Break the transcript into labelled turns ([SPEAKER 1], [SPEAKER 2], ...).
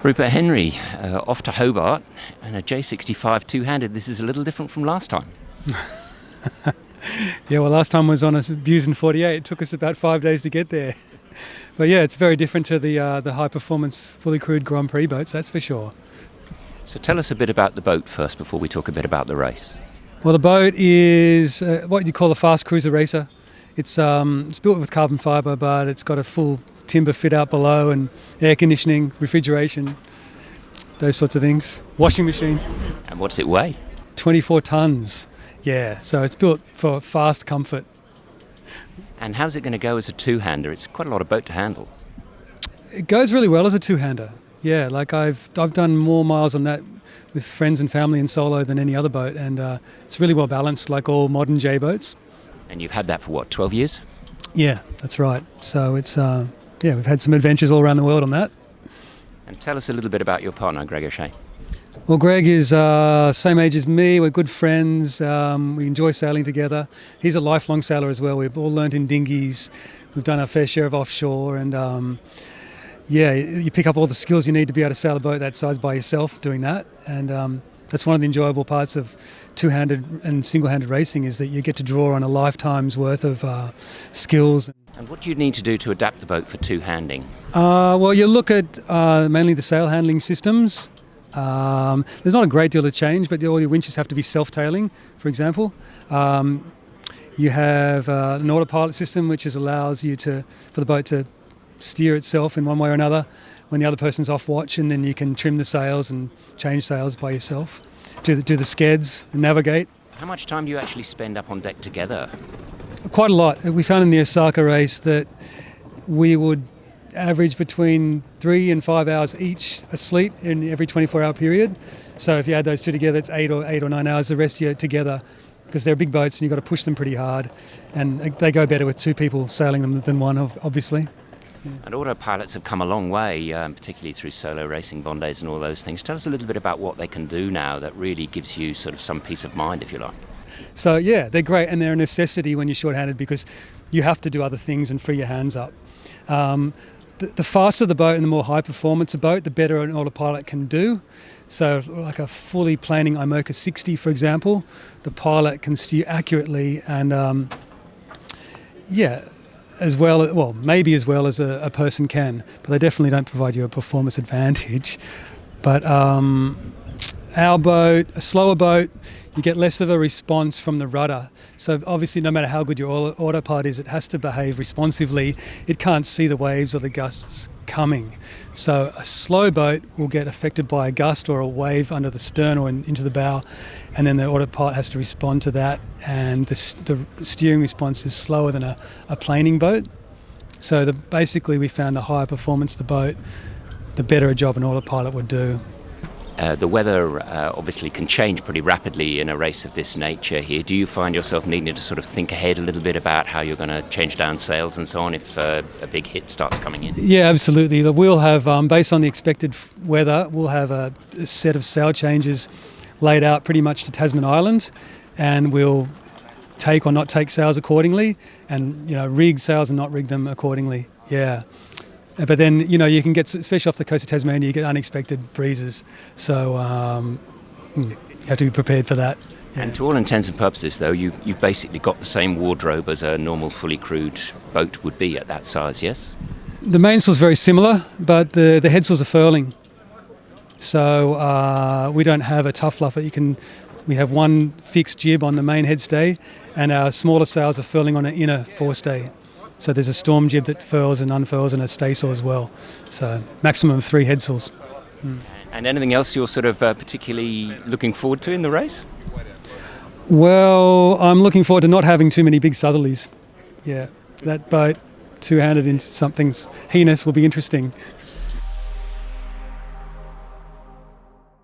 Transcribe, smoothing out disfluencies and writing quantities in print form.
[SPEAKER 1] Rupert Henry, off to Hobart, and a J65 two-handed. This is a little different from last time.
[SPEAKER 2] Yeah, well, last time was on a Busan 48. It took us about 5 days to get there. But yeah, it's very different to the high-performance, fully crewed Grand Prix boats, that's for sure.
[SPEAKER 1] So tell us a bit about the boat first before we talk a bit about the race.
[SPEAKER 2] Well, the boat is what you call a fast cruiser racer. It's built with carbon fibre, but it's got a full timber fit out below and air conditioning, refrigeration, those sorts of things. Washing machine.
[SPEAKER 1] And what's it weigh?
[SPEAKER 2] 24 tonnes. Yeah, so it's built for fast comfort.
[SPEAKER 1] And how's it going to go as a two-hander? It's quite a lot of boat to handle.
[SPEAKER 2] It goes really well as a two-hander. Yeah, like I've done more miles on that with friends and family and solo than any other boat, and it's really well balanced, like all modern J boats. And
[SPEAKER 1] you've had that for what, 12 years?
[SPEAKER 2] Yeah, that's right. So it's we've had some adventures all around the world on that.
[SPEAKER 1] And tell us a little bit about your partner, Greg O'Shea.
[SPEAKER 2] Well, Greg is same age as me. We're good friends. We enjoy sailing together. He's a lifelong sailor as well. We've all learnt in dinghies. We've done our fair share of offshore, and you pick up all the skills you need to be able to sail a boat that size by yourself doing that. And that's one of the enjoyable parts of two-handed and single-handed racing, is that you get to draw on a lifetime's worth of skills.
[SPEAKER 1] And what do you need to do to adapt the boat for two-handing?
[SPEAKER 2] Well, you look at mainly the sail handling systems. There's not a great deal of change, but all your winches have to be self-tailing, for example. You have an autopilot system, which allows you for the boat to steer itself in one way or another when the other person's off watch, and then you can trim the sails and change sails by yourself, do the skeds and navigate.
[SPEAKER 1] How much time do you actually spend up on deck together?
[SPEAKER 2] Quite a lot. We found in the Osaka race that we would average between 3 and 5 hours each asleep in every 24-hour period. So if you add those two together, it's 8 or 9 hours. The rest of you together, because they're big boats and you've got to push them pretty hard, and they go better with two people sailing them than one, obviously.
[SPEAKER 1] Yeah. And autopilots have come a long way, particularly through solo racing, Vendées and all those things. Tell us a little bit about what they can do now that really gives you sort of some peace of mind, if you like.
[SPEAKER 2] So yeah, they're great, and they're a necessity when you're short-handed, because you have to do other things and free your hands up. The faster the boat and the more high performance a boat, the better an autopilot can do. So like a fully planing IMOCA 60, for example, the pilot can steer accurately and maybe as well as a person can, but they definitely don't provide you a performance advantage. But our boat, a slower boat, you get less of a response from the rudder. So obviously, no matter how good your autopilot is, it has to behave responsively. It can't see the waves or the gusts coming. So a slow boat will get affected by a gust or a wave under the stern or into the bow, and then the autopilot has to respond to that, and the steering response is slower than a planing boat. So basically, we found the higher performance the boat, the better a job an autopilot would do.
[SPEAKER 1] The weather obviously can change pretty rapidly in a race of this nature here. Do you find yourself needing to sort of think ahead a little bit about how you're going to change down sails and so on if a big hit starts coming in?
[SPEAKER 2] Yeah, absolutely. We'll have, based on the expected weather, we'll have a set of sail changes laid out pretty much to Tasman Island, and we'll take or not take sails accordingly, and rig sails and not rig them accordingly. Yeah. But then, you can get, especially off the coast of Tasmania, you get unexpected breezes. So you have to be prepared for that. Yeah.
[SPEAKER 1] And to all intents and purposes, though, you've basically got the same wardrobe as a normal fully crewed boat would be at that size, yes?
[SPEAKER 2] The mainsail is very similar, but the headsails are furling. So we don't have a tough luffer. We have one fixed jib on the main headstay, and our smaller sails are furling on an inner forestay. So there's a storm jib that furls and unfurls and a staysail as well. So maximum of 3 headsails.
[SPEAKER 1] And anything else you're sort of particularly looking forward to in the race?
[SPEAKER 2] Well, I'm looking forward to not having too many big southerlies. Yeah, that boat two-handed into something heinous will be interesting.